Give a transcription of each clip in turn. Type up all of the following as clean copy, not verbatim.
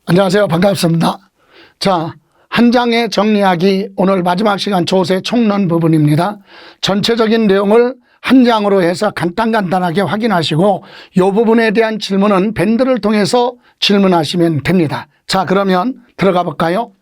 안녕하세요. 반갑습니다. 자, 한 장의 정리하기 오늘 마지막 시간 조세 총론 부분입니다. 전체적인 내용을 한 장으로 해서 간단하게 확인하시고 이 부분에 대한 질문은 밴드를 통해서 질문하시면 됩니다. 자, 그러면 들어가 볼까요?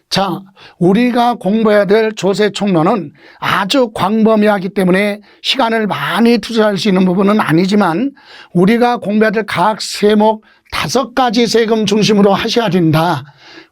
자, 우리가 공부해야 될 조세 총론은 아주 광범위하기 때문에 시간을 많이 투자할 수 있는 부분은 아니지만 우리가 공부해야 될 각 세목 5가지 세금 중심으로 하셔야 된다.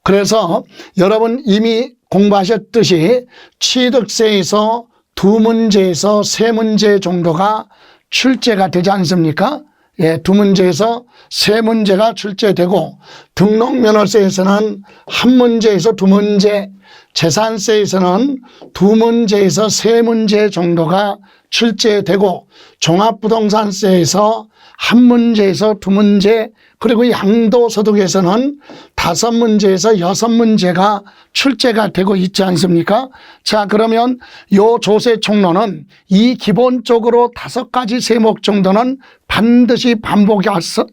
그래서 여러분 이미 공부하셨듯이 취득세에서 2문제에서 3문제 정도가 출제가 되지 않습니까? 예, 2문제에서 3문제가 출제되고 등록면허세에서는 1문제에서 2문제, 재산세에서는 2문제에서 3문제 정도가 출제되고 종합부동산세에서 1문제에서 2문제, 그리고 양도소득에서는 5문제에서 6문제가 출제가 되고 있지 않습니까? 자, 그러면 요 조세 총론은 이 기본적으로 5가지 세목 정도는 반드시 반복해서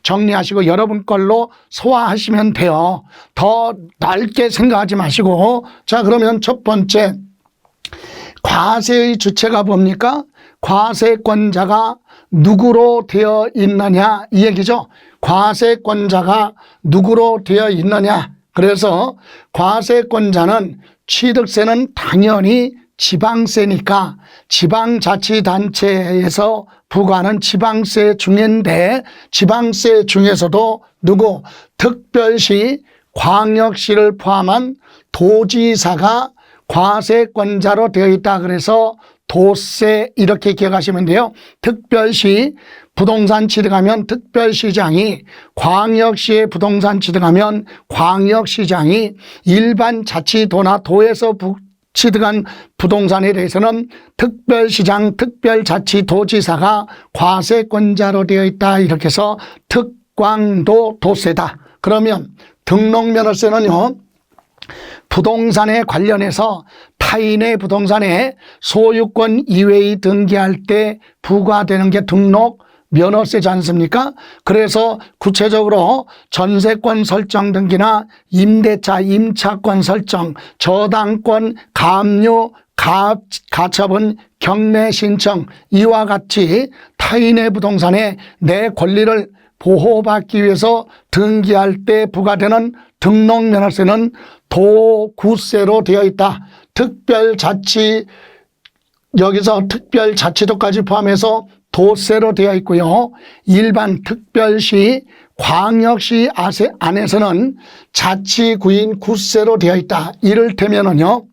정리하시고 여러분 걸로 소화하시면 돼요. 더 넓게 생각하지 마시고. 자, 그러면 첫 번째, 과세의 주체가 뭡니까? 과세권자가 누구로 되어 있느냐 이 얘기죠. 과세권자가 누구로 되어 있느냐. 그래서 과세권자는 취득세는 당연히 지방세니까 지방자치단체에서 부과하는 지방세 중인데 지방세 중에서도 누구? 특별시, 광역시를 포함한 도지사가 과세권자로 되어 있다. 그래서 도세 이렇게 기억하시면 돼요. 특별시 부동산 취득하면 특별시장이, 광역시에 부동산 취득하면 광역시장이, 일반 자치도나 도에서 취득한 부동산에 대해서는 특별시장, 특별자치도지사가 과세권자로 되어 있다. 이렇게 해서 특광도 도세다. 그러면 등록면허세는요, 부동산에 관련해서 타인의 부동산에 소유권 이외의 등기할 때 부과되는 게 등록 면허세지 않습니까? 그래서 구체적으로 전세권 설정 등기나 임대차, 임차권 설정, 저당권, 가압류, 가처분, 경매 신청 이와 같이 타인의 부동산에 내 권리를 보호받기 위해서 등기할 때 부과되는 등록면허세는 도구세로 되어 있다. 특별자치, 여기서 특별자치도까지 포함해서 도세로 되어 있고요. 일반 특별시, 광역시 안에서는 자치구인 구세로 되어 있다. 이를테면은요,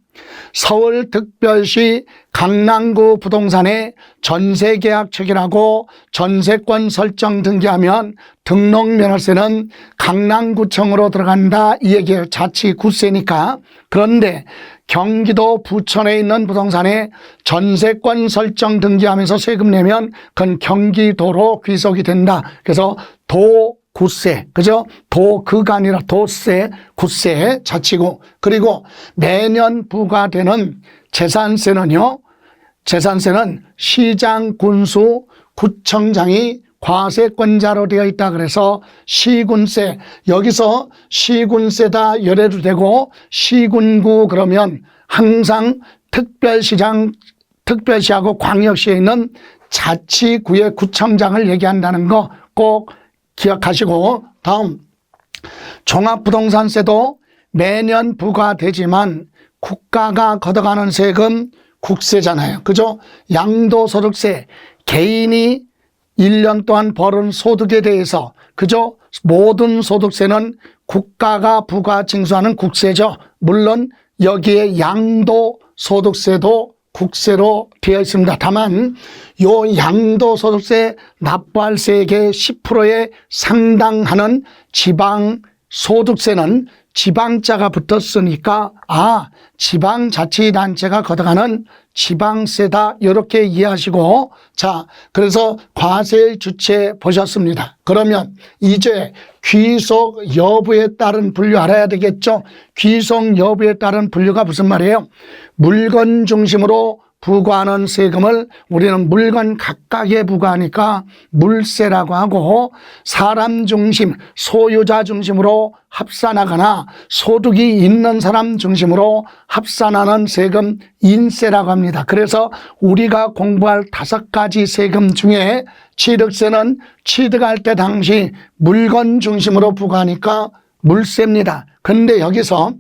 서울특별시 강남구 부동산에 전세계약 체결하고 전세권 설정 등기하면 등록면허세는 강남구청으로 들어간다. 이 얘기예요. 자치구세니까. 그런데 경기도 부천에 있는 부동산에 전세권 설정 등기하면서 세금 내면 그건 경기도로 귀속이 된다. 그래서 도구세, 그죠? 도그가 아니라 도세, 구세, 자치구. 그리고 매년 부과되는 재산세는요, 재산세는 시장, 군수, 구청장이 과세권자로 되어 있다. 그래서 시군세, 여기서 시군세다 열애도 되고 시군구 그러면 항상 특별시장, 특별시하고 광역시에 있는 자치구의 구청장을 얘기한다는 거 꼭 기억하시고, 다음 종합부동산세도 매년 부과되지만 국가가 걷어가는 세금 국세잖아요. 그죠? 양도소득세, 개인이 1년 동안 벌은 소득에 대해서, 그죠? 모든 소득세는 국가가 부과 징수하는 국세죠. 물론 여기에 양도소득세도 국세로 되어 있습니다. 다만 요 양도소득세 납부할 세액의 10%에 상당하는 지방소득세는 지방자가 붙었으니까 지방자치단체가 걷어가는 지방세다 이렇게 이해하시고, 자, 그래서 과세의 주체 보셨습니다. 그러면 이제 귀속 여부에 따른 분류 알아야 되겠죠. 귀속 여부에 따른 분류가 무슨 말이에요? 물건 중심으로 부과하는 세금을 우리는 물건 각각에 부과하니까 물세라고 하고, 사람 중심, 소유자 중심으로 합산하거나 소득이 있는 사람 중심으로 합산하는 세금 인세라고 합니다. 그래서 우리가 공부할 5가지 세금 중에 취득세는 취득할 때 당시 물건 중심으로 부과하니까 물세입니다. 그런데 여기서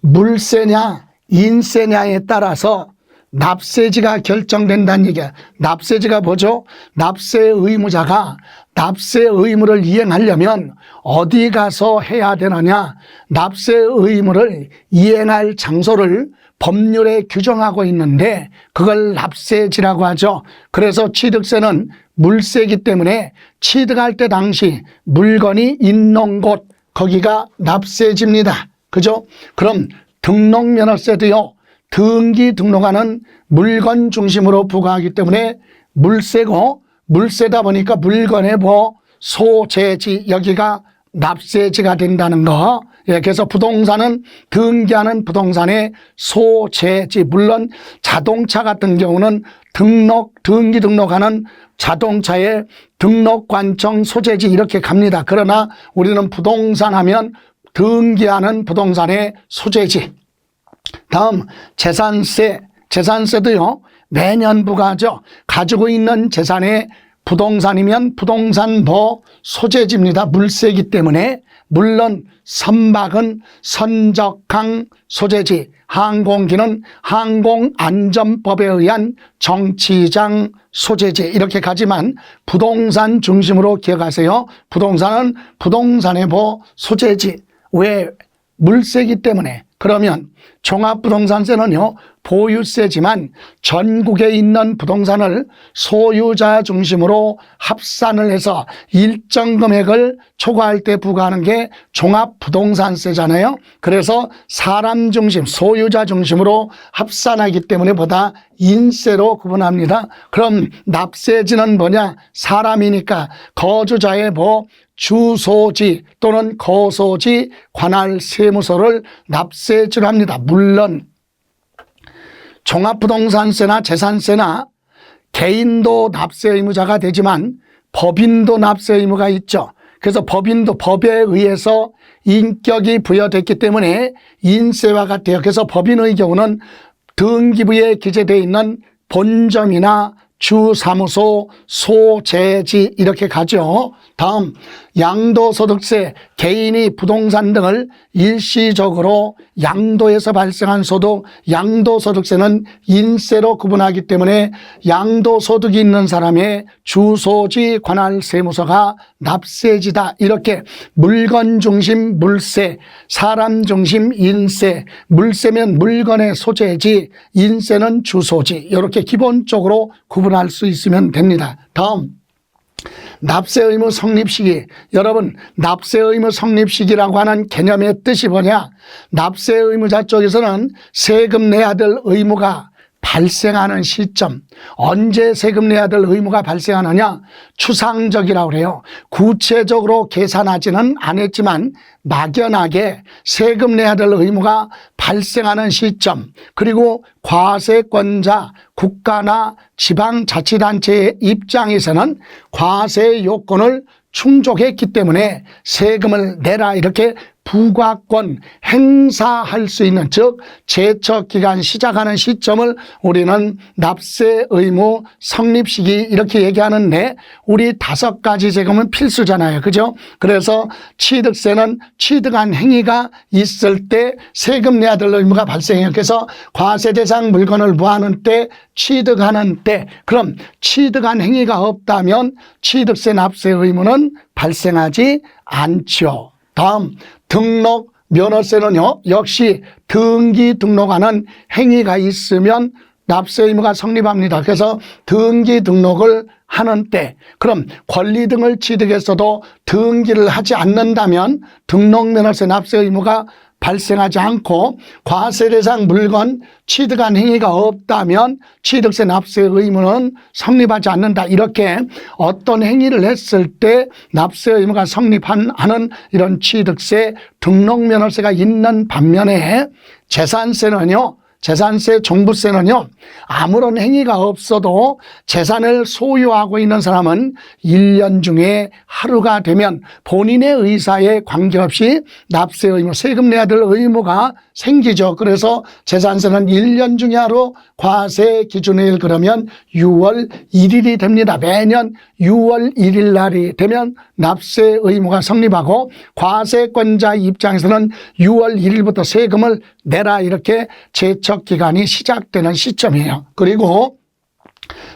물세냐 인세냐에 따라서 납세지가 결정된다는 얘기야. 납세지가 뭐죠? 납세 의무자가 납세 의무를 이행하려면 어디 가서 해야 되느냐? 납세 의무를 이행할 장소를 법률에 규정하고 있는데 그걸 납세지라고 하죠. 그래서 취득세는 물세이기 때문에 취득할 때 당시 물건이 있는 곳, 거기가 납세지입니다. 그죠? 그럼 등록면허세도요, 등기 등록하는 물건 중심으로 부과하기 때문에 물세고, 물세다 보니까 물건의 소재지, 여기가 납세지가 된다는 거. 예, 그래서 부동산은 등기하는 부동산의 소재지, 물론 자동차 같은 경우는 등기 등록하는 자동차의 등록관청 소재지 이렇게 갑니다. 그러나 우리는 부동산 하면 등기하는 부동산의 소재지. 다음 재산세, 재산세도요 매년 부과하죠. 가지고 있는 재산의 부동산이면 부동산보 소재지입니다. 물세이기 때문에. 물론 선박은 선적항 소재지, 항공기는 항공안전법에 의한 정치장 소재지 이렇게 가지만 부동산 중심으로 기억하세요. 부동산은 부동산의 소재지. 왜? 물세이기 때문에. 그러면 종합부동산세는요 보유세지만 전국에 있는 부동산을 소유자 중심으로 합산을 해서 일정 금액을 초과할 때 부과하는 게 종합부동산세잖아요. 그래서 사람 중심, 소유자 중심으로 합산하기 때문에 보다 인세로 구분합니다. 그럼 납세지는 뭐냐? 사람이니까 거주자의 주소지 또는 거소지 관할 세무서를 납세지로 합니다. 물론 종합부동산세나 재산세나 개인도 납세 의무자가 되지만 법인도 납세 의무가 있죠. 그래서 법인도 법에 의해서 인격이 부여됐기 때문에 인세와 같아요. 그래서 법인의 경우는 등기부에 기재되어 있는 본점이나 주사무소, 소재지 이렇게 가죠. 다음 양도소득세, 개인이 부동산 등을 일시적으로 양도해서 발생한 소득, 양도소득세는 인세로 구분하기 때문에 양도소득이 있는 사람의 주소지 관할 세무서가 납세지다. 이렇게 물건 중심 물세, 사람 중심 인세, 물세면 물건의 소재지, 인세는 주소지, 이렇게 기본적으로 구분할 수 있으면 됩니다. 다음 납세 의무 성립 시기. 여러분, 납세 의무 성립 시기라고 하는 개념의 뜻이 뭐냐? 납세 의무자 쪽에서는 세금 내야 될 의무가 발생하는 시점, 언제 세금 내야 될 의무가 발생하느냐? 추상적이라고 그래요. 구체적으로 계산하지는 않았지만 막연하게 세금 내야 될 의무가 발생하는 시점, 그리고 과세권자 국가나 지방자치단체의 입장에서는 과세 요건을 충족했기 때문에 세금을 내라 이렇게 부과권 행사할 수 있는, 즉 제척기간 시작하는 시점을 우리는 납세 의무 성립 시기 이렇게 얘기하는데, 우리 5가지 세금은 필수잖아요. 그죠? 그래서 취득세는 취득한 행위가 있을 때 세금 내야 될 의무가 발생해요. 그래서 과세 대상 물건을 무하는 때, 취득하는 때, 그럼 취득한 행위가 없다면 취득세 납세 의무는 발생하지 않죠. 다음 등록 면허세는요 역시 등기 등록하는 행위가 있으면 납세 의무가 성립합니다. 그래서 등기 등록을 하는 때, 그럼 권리 등을 취득했어도 등기를 하지 않는다면 등록 면허세 납세 의무가 발생하지 않고, 과세 대상 물건 취득한 행위가 없다면 취득세 납세 의무는 성립하지 않는다. 이렇게 어떤 행위를 했을 때 납세 의무가 성립하는 이런 취득세, 등록 면허세가 있는 반면에 재산세는요 재산세, 종부세는요, 아무런 행위가 없어도 재산을 소유하고 있는 사람은 1년 중에 하루가 되면 본인의 의사에 관계없이 납세 의무, 세금 내야 될 의무가 생기죠. 그래서 재산세는 1년 중에 하루, 과세 기준일 그러면 6월 1일이 됩니다. 매년 6월 1일 날이 되면 납세 의무가 성립하고 과세권자 입장에서는 6월 1일부터 세금을 내라 이렇게 제척 기간이 시작되는 시점이에요. 그리고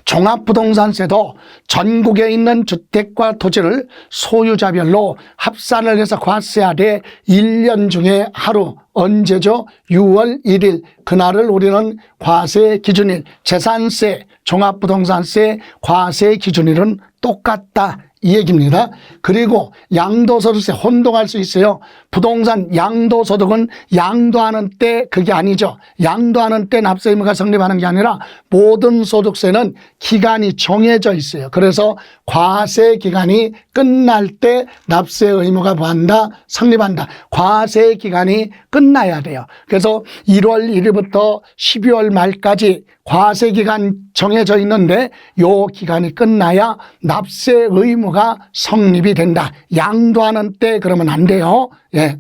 종합부동산세도 전국에 있는 주택과 토지를 소유자별로 합산을 해서 과세하되 1년 중에 하루, 언제죠? 6월 1일 그날을 우리는 과세 기준일, 재산세, 종합부동산세, 과세 기준일은 똑같다 이 얘기입니다. 그리고 양도소득세 혼동할 수 있어요. 부동산 양도소득은 양도하는 때 그게 아니죠. 양도하는 때 납세 의무가 성립하는 게 아니라 모든 소득세는 기간이 정해져 있어요. 그래서 과세 기간이 끝날 때 납세 의무가 뭐한다? 성립한다. 과세 기간이 끝나야 돼요. 그래서 1월 1일부터 12월 말까지 과세 기간 정해져 있는데 요 기간이 끝나야 납세 의무가 성립이 된다. 양도하는 때 그러면 안 돼요. 예.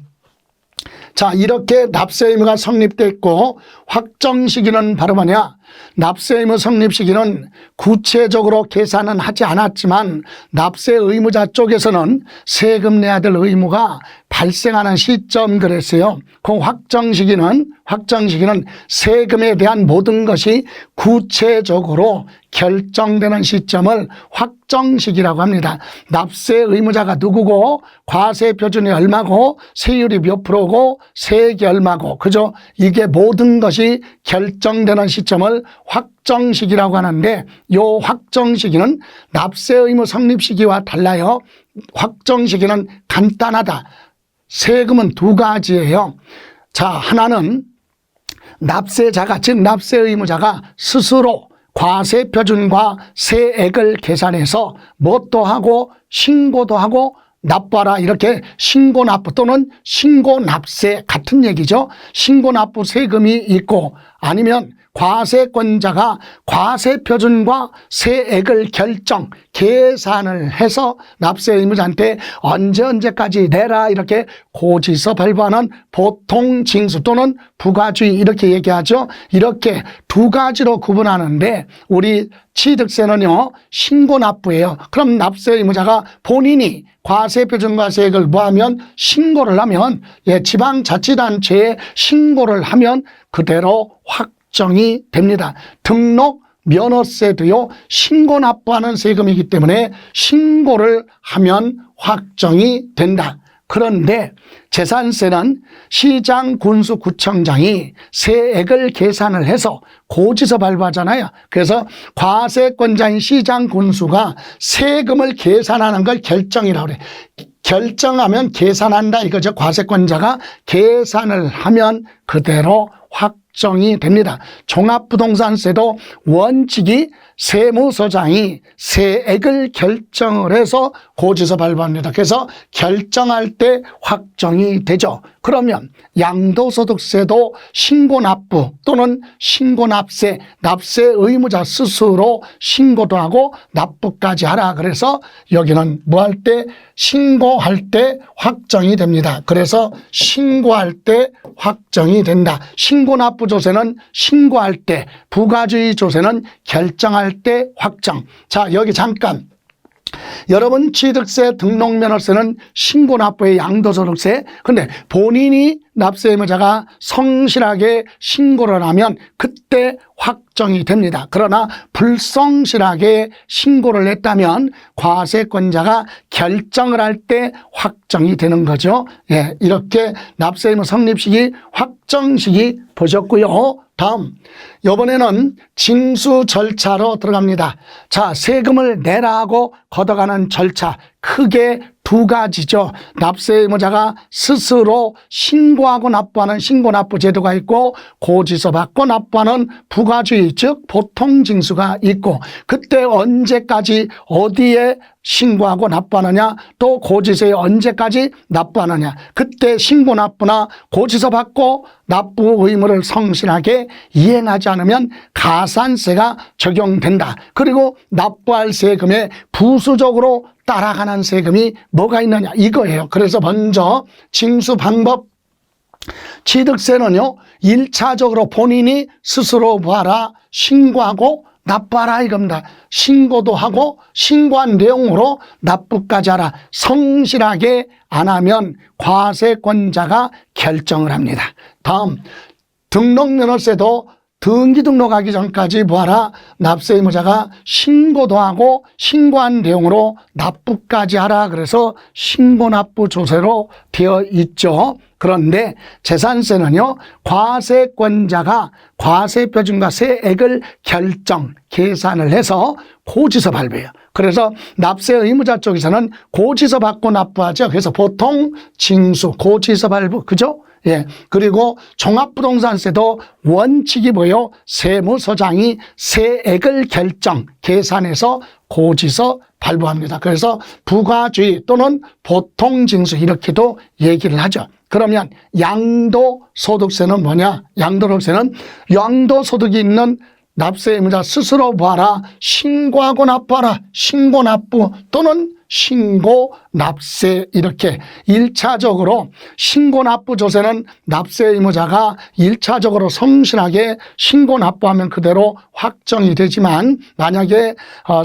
자, 이렇게 납세 의무가 성립됐고 확정 시기는 바로 뭐냐? 납세 의무 성립 시기는 구체적으로 계산은 하지 않았지만 납세 의무자 쪽에서는 세금 내야 될 의무가 발생하는 시점 그랬어요. 그 확정 시기는 세금에 대한 모든 것이 구체적으로 결정되는 시점을 확정 시기라고 합니다. 납세 의무자가 누구고 과세 표준이 얼마고 세율이 몇 프로고 세액이 얼마고 그죠? 이게 모든 것이 결정되는 시점을 확정 시기라고 하는데 요 확정 시기는 납세 의무 성립 시기와 달라요. 확정 시기는 간단하다. 세금은 두 가지예요. 자, 하나는 납세자가 즉 납세 의무자가 스스로 과세 표준과 세액을 계산해서 뭣도 하고 신고도 하고 납부하라 이렇게 신고납부 또는 신고납세 같은 얘기죠. 신고납부 세금이 있고 아니면 과세권자가 과세 표준과 세액을 계산을 해서 납세 의무자한테 언제까지 내라 이렇게 고지서 발부하는 보통 징수 또는 부가주의 이렇게 얘기하죠. 이렇게 두 가지로 구분하는데 우리 취득세는요 신고납부예요. 그럼 납세 의무자가 본인이 과세 표준과 세액을 뭐하면 신고를 하면 지방자치단체에 신고를 하면 그대로 확정이 됩니다. 등록 면허세도요 신고 납부하는 세금이기 때문에 신고를 하면 확정이 된다. 그런데 재산세는 시장 군수 구청장이 세액을 계산을 해서 고지서 발부하잖아요. 그래서 과세권자인 시장 군수가 세금을 계산하는 걸 결정이라고 그래. 결정하면 계산한다 이거죠. 과세권자가 계산을 하면 그대로 확정이 됩니다. 종합부동산세도 원칙이 세무서장이 세액을 결정을 해서 고지서 발부합니다. 그래서 결정할 때 확정이 되죠. 그러면 양도소득세도 신고납부 또는 신고납세, 납세 의무자 스스로 신고도 하고 납부까지 하라. 그래서 여기는 뭐 할 때? 신고할 때 확정이 됩니다. 그래서 신고할 때 확정이 된다. 신고납부 조세는 신고할 때, 부가주의 조세는 결정할 때 확정. 자, 여기 잠깐. 여러분 취득세, 등록면허세는 신고납부의 양도소득세. 근데 본인이 납세 의무자가 성실하게 신고를 하면 그때 확정이 됩니다. 그러나 불성실하게 신고를 했다면 과세권자가 결정을 할 때 확정이 되는 거죠. 예, 이렇게 납세 의무 성립 시기, 확정 시기 보셨고요. 다음, 이번에는 징수 절차로 들어갑니다. 자, 세금을 내라 하고 걷어가는 절차 크게 두 가지죠. 납세 의무자가 스스로 신고하고 납부하는 신고납부 제도가 있고, 고지서 받고 납부하는 부가주의, 즉 보통징수가 있고, 그때 언제까지 어디에 신고하고 납부하느냐, 또 고지서에 언제까지 납부하느냐, 그때 신고납부나 고지서 받고 납부 의무를 성실하게 이행하지 않으면 가산세가 적용된다. 그리고 납부할 세금에 부수적으로 따라가는 세금이 뭐가 있느냐, 이거예요. 그래서 먼저 징수 방법, 취득세는요 1차적으로 본인이 스스로 뭐하라, 신고하고 납부하라 이겁니다. 신고도 하고 신고한 내용으로 납부까지 하라. 성실하게 안 하면 과세권자가 결정을 합니다. 다음, 등록면허세도 등기 등록하기 전까지 뭐하라, 납세 의무자가 신고도 하고 신고한 내용으로 납부까지 하라. 그래서 신고납부 조세로 되어 있죠. 그런데 재산세는요 과세권자가 과세표준과 세액을 계산을 해서 고지서 발부해요. 그래서 납세 의무자 쪽에서는 고지서 받고 납부하죠. 그래서 보통 징수, 고지서 발부, 그죠? 예. 그리고 종합부동산세도 원칙이 뭐예요? 세무서장이 세액을 계산해서 고지서 발부합니다. 그래서 부가주의 또는 보통징수 이렇게도 얘기를 하죠. 그러면 양도소득세는 뭐냐? 양도소득세는 양도소득이 있는 납세 의무자 스스로 뭐하라? 신고하고 납부하라. 신고납부 또는 신고납세, 이렇게 1차적으로 신고납부조세는 납세 의무자가 1차적으로 성실하게 신고납부하면 그대로 확정이 되지만, 만약에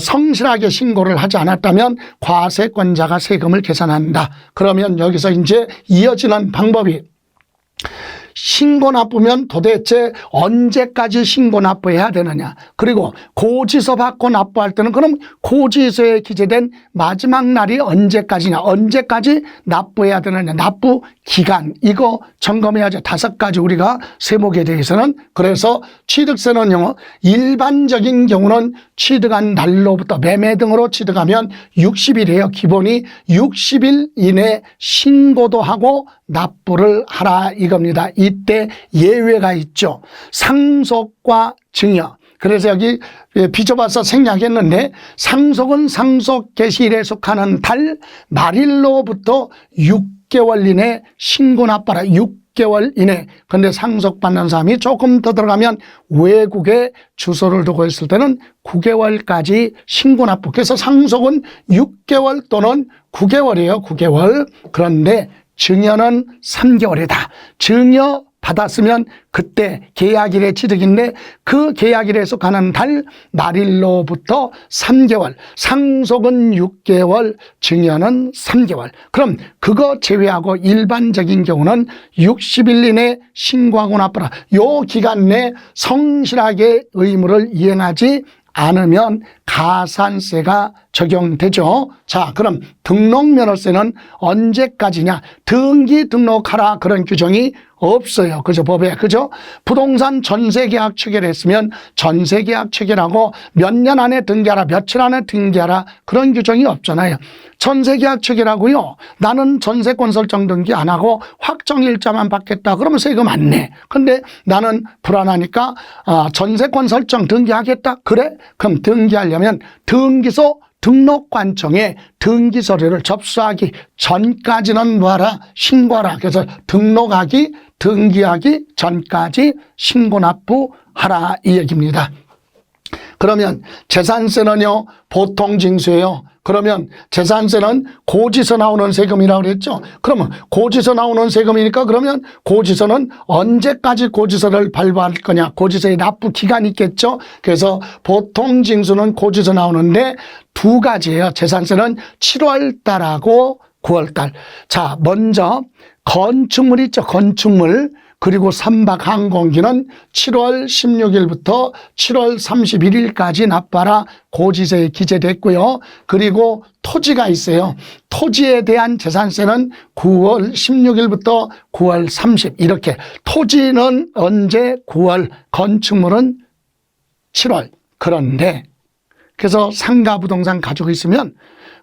성실하게 신고를 하지 않았다면 과세권자가 세금을 계산한다. 그러면 여기서 이제 이어지는 방법이, 신고납부면 도대체 언제까지 신고납부해야 되느냐, 그리고 고지서 받고 납부할 때는 그럼 고지서에 기재된 마지막 날이 언제까지냐, 언제까지 납부해야 되느냐, 납부 기간, 이거 점검해야죠. 5가지 우리가 세목에 대해서는. 그래서 취득세는요 일반적인 경우는 취득한 날로부터 매매 등으로 취득하면 60일이에요. 기본이 60일 이내 신고도 하고 납부를 하라 이겁니다. 이때 예외가 있죠. 상속과 증여. 그래서 여기 비춰봐서 생략했는데, 상속은 상속 개시일에 속하는 달 말일로부터 6개월 이내 신고 납부하라. 6개월 이내. 근데 상속받는 사람이 조금 더 들어가면 외국에 주소를 두고 있을 때는 9개월까지 신고 납부. 그래서 상속은 6개월 또는 9개월이에요. 9개월. 그런데 증여는 3개월이다. 증여 받았으면 그때 계약일의 취득인데, 그 계약일에 속하는 달 말일로부터 3개월, 상속은 6개월, 증여는 3개월. 그럼 그거 제외하고 일반적인 경우는 60일 이내 신고하고 납부라. 요 기간 내 성실하게 의무를 이행하지 않으면 가산세가 적용되죠. 자, 그럼 등록면허세는 언제까지냐? 등기 등록하라 그런 규정이 없어요. 그죠? 법에. 그죠? 부동산 전세계약 체결했으면 전세계약 체결하고 몇 년 안에 등기하라, 며칠 안에 등기하라 그런 규정이 없잖아요. 전세계약 체결하고요, 나는 전세권 설정 등기 안 하고 확정일자만 받겠다 그러면 세금 안 내. 근데 나는 불안하니까 전세권 설정 등기하겠다. 그래? 그럼 등기하려면 등기소 등록관청에 등기 서류를 접수하기 전까지는 뭐하라? 신고하라. 그래서 등록하기, 등기하기 전까지 신고납부하라 이 얘기입니다. 그러면 재산세는요 보통징수예요. 그러면 재산세는 고지서 나오는 세금이라고 그랬죠. 그러면 고지서 나오는 세금이니까 그러면 고지서는 언제까지 고지서를 발부할 거냐, 고지서의 납부 기간이 있겠죠. 그래서 보통징수는 고지서 나오는데 2가지예요. 재산세는 7월 달하고 9월 달. 자, 먼저 건축물 있죠. 건축물. 그리고 3박 항공기는 7월 16일부터 7월 31일까지 납부하라 고지서에 기재됐고요. 그리고 토지가 있어요. 토지에 대한 재산세는 9월 16일부터 9월 30일 이렇게. 토지는 언제? 9월, 건축물은 7월. 그런데 그래서 상가 부동산 가지고 있으면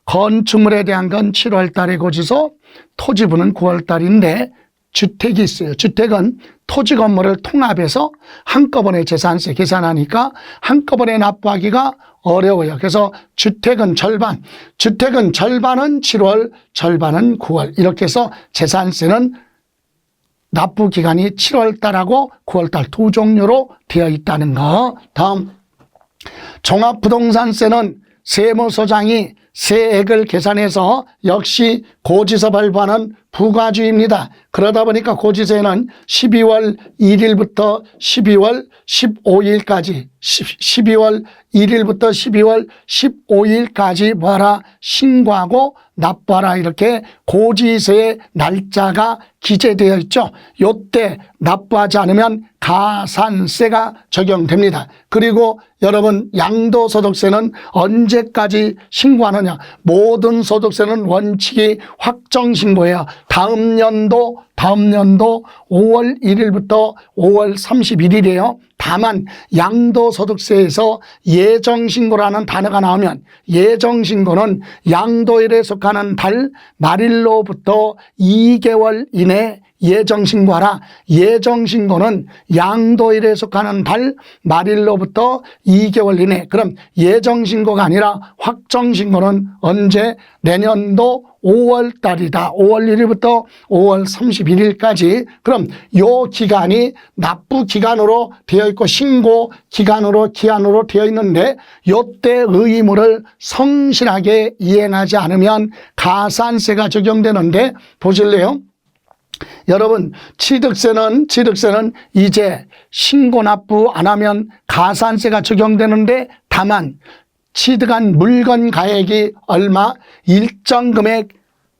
건축물에 대한 건 7월 달에 고지서, 토지부는 9월 달인데 주택이 있어요. 주택은 토지 건물을 통합해서 한꺼번에 재산세 계산하니까 한꺼번에 납부하기가 어려워요. 그래서 주택은 절반은 7월, 절반은 9월. 이렇게 해서 재산세는 납부 기간이 7월 달하고 9월 달 두 종류로 되어 있다는 거. 다음, 종합부동산세는 세무서장이 세액을 계산해서 역시 고지서 발부하는 부과주입니다. 그러다 보니까 고지서에는 12월 1일부터 12월 15일까지 12월 1일부터 12월 15일까지 뭐하라? 신고하고 납부하라. 이렇게 고지서의 날짜가 기재되어 있죠. 요때 납부하지 않으면 가산세가 적용됩니다. 그리고 여러분, 양도소득세는 언제까지 신고하느냐? 모든 소득세는 원칙이 확정신고예요. 다음 연도 5월 1일부터 5월 31일이에요. 다만 양도소득세에서 예정신고라는 단어가 나오면 예정신고는 양도일에 속하는 달 말일로부터 2개월 이내 예정신고하라. 예정신고는 양도일에 속하는 달 말일로부터 2개월 이내. 그럼 예정신고가 아니라 확정신고는 언제? 내년도 5월 달이다. 5월 1일부터 5월 31일까지. 그럼 요 기간이 납부 기간으로 되어 있고 신고 기간으로 기한으로 되어 있는데 요때 의무를 성실하게 이행하지 않으면 가산세가 적용되는데 보실래요? 여러분, 취득세는 이제 신고 납부 안 하면 가산세가 적용되는데 다만 취득한 물건 가액이 얼마? 일정 금액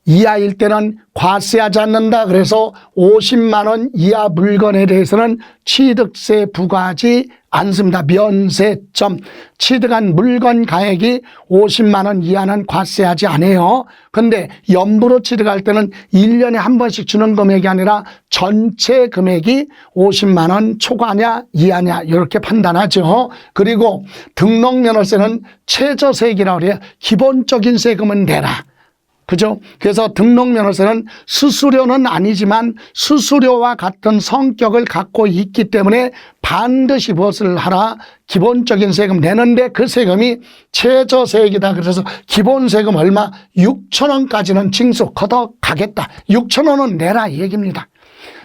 이하일 때는 과세하지 않는다. 그래서 50만 원 이하 물건에 대해서는 취득세 부과하지 않습니다. 면세점. 취득한 물건 가액이 50만 원 이하는 과세하지 않아요. 근데 연부로 취득할 때는 1년에 한 번씩 주는 금액이 아니라 전체 금액이 50만 원 초과냐 이하냐 이렇게 판단하죠. 그리고 등록면허세는 최저세액이라고 그래요. 기본적인 세금은 내라. 그죠? 그래서 등록면허세는 수수료는 아니지만 수수료와 같은 성격을 갖고 있기 때문에 반드시 무엇을 하라? 기본적인 세금 내는데 그 세금이 최저세액이다. 그래서 기본세금 얼마? 6천 원까지는 징수 걷어가겠다. 6천 원은 내라 이 얘기입니다.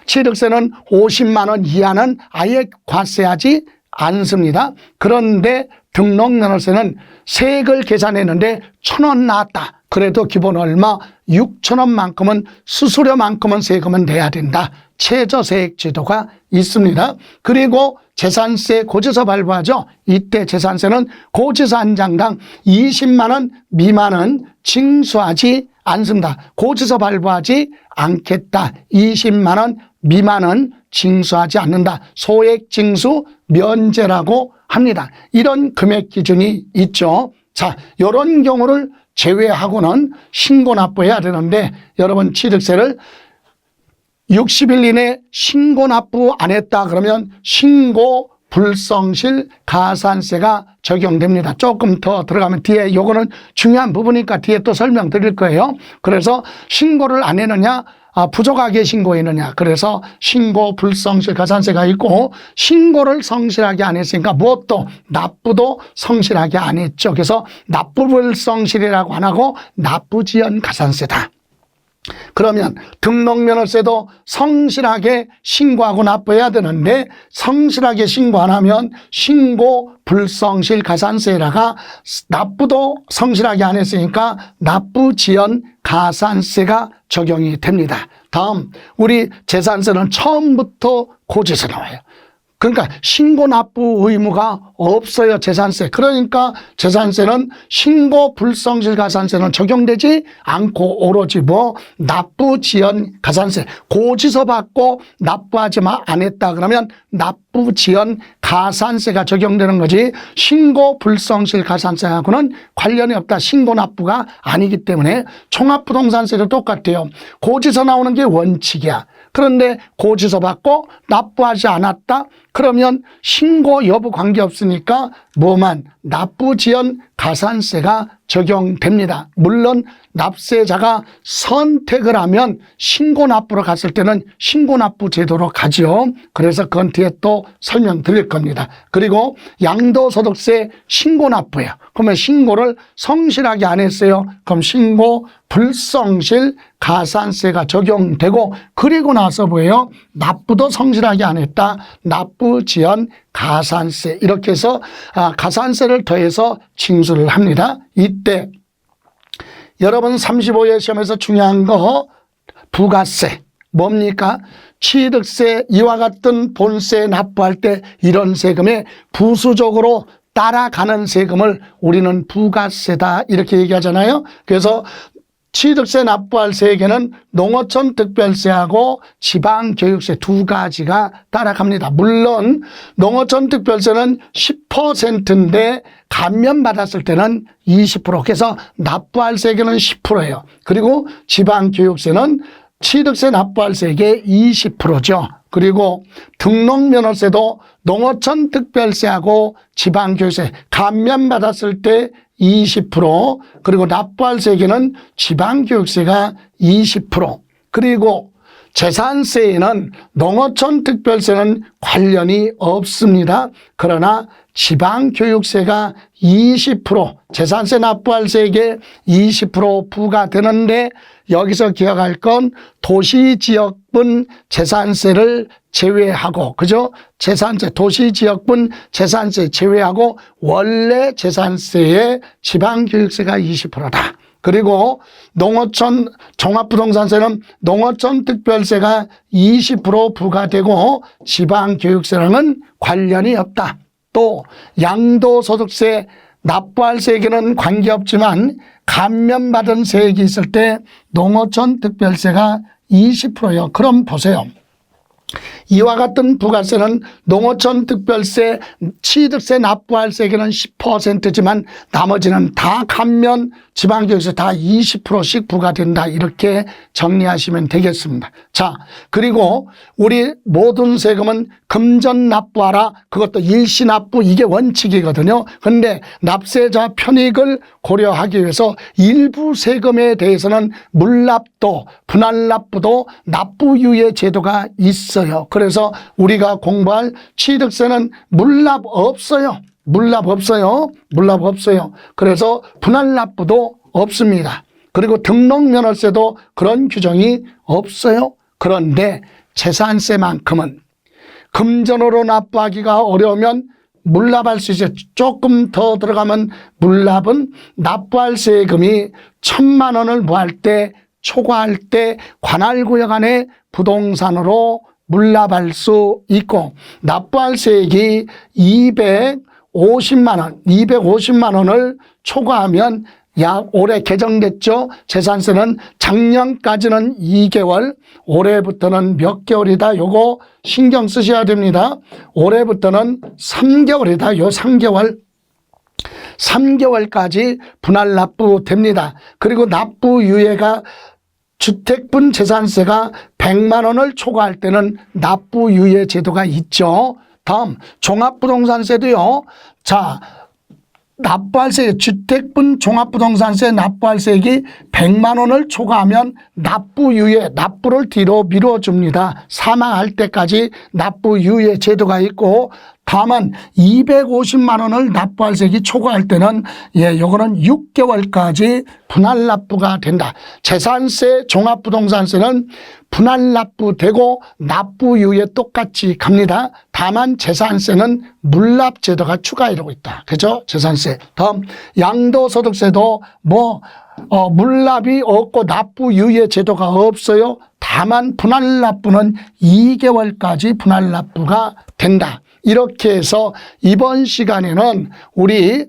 취득세는 50만 원 이하는 아예 과세하지 않습니다. 그런데 등록면허세는 세액을 계산했는데 1,000원 나왔다. 그래도 기본 얼마? 6천 원만큼은 수수료만큼은 세금은 내야 된다. 최저세액 제도가 있습니다. 그리고 재산세 고지서 발부하죠. 이때 재산세는 고지서 한 장당 20만 원 미만은 징수하지 않습니다. 고지서 발부하지 않겠다. 20만 원 미만은 징수하지 않는다. 소액징수 면제라고 합니다. 이런 금액 기준이 있죠. 자, 이런 경우를 제외하고는 신고 납부해야 되는데 여러분, 취득세를 60일 이내 신고 납부 안 했다 그러면 신고 불성실 가산세가 적용됩니다. 조금 더 들어가면 뒤에 요거는 중요한 부분이니까 뒤에 또 설명드릴 거예요. 그래서 신고를 안 했느냐, 부족하게 신고했느냐. 그래서 신고 불성실 가산세가 있고 신고를 성실하게 안 했으니까 무엇도 납부도 성실하게 안 했죠. 그래서 납부 불성실이라고 안 하고 납부지연 가산세다. 그러면 등록면허세도 성실하게 신고하고 납부해야 되는데 성실하게 신고 안 하면 신고 불성실 가산세라가 납부도 성실하게 안 했으니까 납부지연 가산세가 적용이 됩니다. 다음, 우리 재산세는 처음부터 고지서 나와요. 그러니까 신고 납부 의무가 없어요. 재산세. 그러니까 재산세는 신고 불성실 가산세는 적용되지 않고 오로지 납부 지연 가산세. 고지서 받고 납부하지 안 했다 그러면 납부 지연 가산세가 적용되는 거지 신고 불성실 가산세하고는 관련이 없다. 신고 납부가 아니기 때문에 종합부동산세도 똑같아요. 고지서 나오는 게 원칙이야. 그런데 고지서 받고 납부하지 않았다? 그러면 신고 여부 관계없으니까 납부지연 가산세가 적용됩니다. 물론 납세자가 선택을 하면 신고납부로 갔을 때는 신고납부 제도로 가죠. 그래서 그건 뒤에 또 설명드릴 겁니다. 그리고 양도소득세 신고납부예요. 그러면 신고를 성실하게 안 했어요. 그럼 신고 불성실 가산세가 적용되고, 그리고 나서 뭐예요? 납부도 성실하게 안 했다. 납부 지연 가산세. 이렇게 해서 가산세를 더해서 징수를 합니다. 이때 여러분 35회 시험에서 중요한 거 부가세 뭡니까? 취득세 이와 같은 본세 납부할 때 이런 세금에 부수적으로 따라가는 세금을 우리는 부가세다 이렇게 얘기하잖아요. 그래서 취득세 납부할 세계는 농어촌 특별세하고 지방교육세 두 가지가 따라갑니다. 물론 농어촌 특별세는 10%인데 감면받았을 때는 20%. 그래서 납부할 세계는 10%예요. 그리고 지방교육세는 취득세 납부할 세계 20%죠. 그리고 등록면허세도 농어촌 특별세하고 지방교육세 감면받았을 때 20%, 그리고 납부할 세계는 지방교육세가 20%, 그리고 재산세에는 농어촌 특별세는 관련이 없습니다. 그러나 지방교육세가 20%, 재산세 납부할 세계 20% 부과되는데 여기서 기억할 건 도시지역분 재산세를 제외하고, 그죠? 재산세, 도시지역분 재산세 제외하고 원래 재산세의 지방교육세가 20%다. 그리고 농어촌 종합부동산세는 농어촌 특별세가 20% 부과되고 지방교육세랑은 관련이 없다. 또 양도소득세 납부할 세계는 관계없지만 감면받은 세액이 있을 때 농어촌 특별세가 20%요. 그럼 보세요. 이와 같은 부가세는 농어촌 특별세, 취득세 납부할 세계는 10%지만 나머지는 다 감면, 지방교육세 다 20%씩 부과된다. 이렇게 정리하시면 되겠습니다. 자, 그리고 우리 모든 세금은 금전 납부하라. 그것도 일시 납부, 이게 원칙이거든요. 그런데 납세자 편익을 고려하기 위해서 일부 세금에 대해서는 물납도, 분할납부도 납부유예 제도가 있어요. 그래서 우리가 공부할 취득세는 물납 없어요. 물납 없어요. 물납 없어요. 그래서 분할납부도 없습니다. 그리고 등록면허세도 그런 규정이 없어요. 그런데 재산세만큼은 금전으로 납부하기가 어려우면 물납할 수 있어요. 조금 더 들어가면 물납은 납부할 세금이 1,000만 원을 무할 때, 초과할 때 관할구역 안에 부동산으로 물납할 수 있고, 납부할 세액이 250만 원을 초과하면 약 올해 개정됐죠. 재산세는 작년까지는 2개월, 올해부터는 몇 개월이다. 요거 신경 쓰셔야 됩니다. 올해부터는 3개월이다. 요 3개월까지 분할 납부됩니다. 그리고 납부 유예가 주택분 재산세가 100만 원을 초과할 때는 납부 유예 제도가 있죠. 다음 종합부동산세도요. 자, 납부할세, 주택분 종합부동산세 납부할세액이 100만 원을 초과하면 납부유예, 납부를 뒤로 미뤄줍니다. 사망할 때까지 납부유예 제도가 있고, 다만 250만 원을 납부할세액이 초과할 때는 요거는 6개월까지 분할납부가 된다. 재산세, 종합부동산세는 분할납부되고 납부유예 똑같이 갑니다. 다만 재산세는 물납제도가 추가이루고 있다. 그죠? 재산세. 다음 양도소득세도 물납이 없고 납부유예 제도가 없어요. 다만 분할납부는 2개월까지 분할납부가 된다. 이렇게 해서 이번 시간에는 우리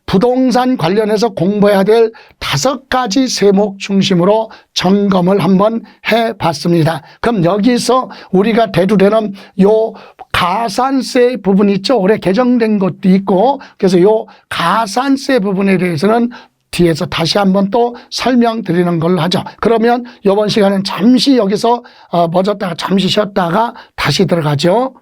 부동산 관련해서 공부해야 될 5가지 세목 중심으로 점검을 한번 해봤습니다. 그럼 여기서 우리가 대두되는 요 가산세 부분 있죠. 올해 개정된 것도 있고, 그래서 요 가산세 부분에 대해서는 뒤에서 다시 한번 또 설명드리는 걸로 하죠. 그러면 이번 시간은 잠시 여기서 멎었다가 잠시 쉬었다가 다시 들어가죠.